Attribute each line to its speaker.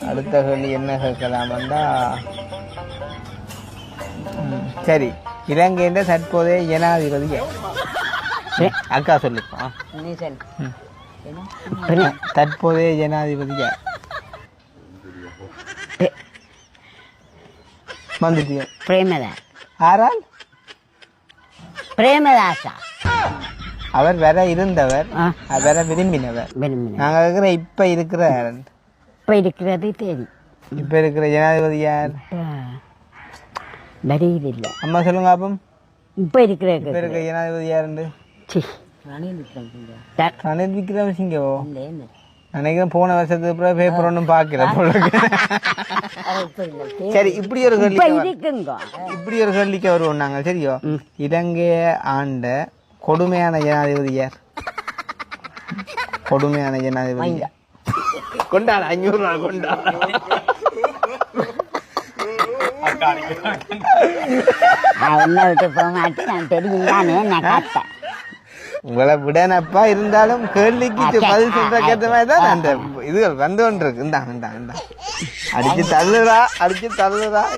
Speaker 1: அடுத்த கேள்வி என்ன கேட்கலாம்டா? சரி, இலங்கையின் தற்போதைய ஜனாதிபதி அக்கா சொல்லிப்பா. தற்போதைய ஜனாதிபதி வந்துட்டியா?
Speaker 2: பிரேமதாஸ்.
Speaker 1: ஆரால்?
Speaker 2: பிரேமதாசா.
Speaker 1: அவர் வேற இருந்தவர், வேற விரும்பினவர். நாங்கள் இருக்கிற இப்ப இருக்கிறது
Speaker 2: தெரியும்.
Speaker 1: இப்ப இருக்கிற ஜனாதிபதி யார்?
Speaker 2: வரையில்லை.
Speaker 1: அம்மா சொல்லுங்க அப்பம்.
Speaker 2: இப்ப இருக்கிற
Speaker 1: ஜனாதிபதி யாருண்டு? ரணில் விக்ரமசிங்கவோ? நினைக்கிறேன் போன வருஷத்துக்கு அப்புறம் பேப்பர் ஒன்றும் பார்க்கல போல. சரி, இப்படி ஒரு கேள்விக்கு வருவோம் நாங்கள். சரியோ, இலங்கைய ஆண்ட கொடுமையான ஜனாதிபதி யார்? கொடுமையான ஜனாதிபதி கொண்டாட 500 ரூபா கொண்டாட. உங்களை விடனப்பா, இருந்தாலும் கேள்விக்கு பதில் சொல்றதுக்கேற்ற மாதிரி தான் அந்த இதுகள் வந்து கொண்டு இருக்கு. இந்தா அடிச்சு தள்ளுறா.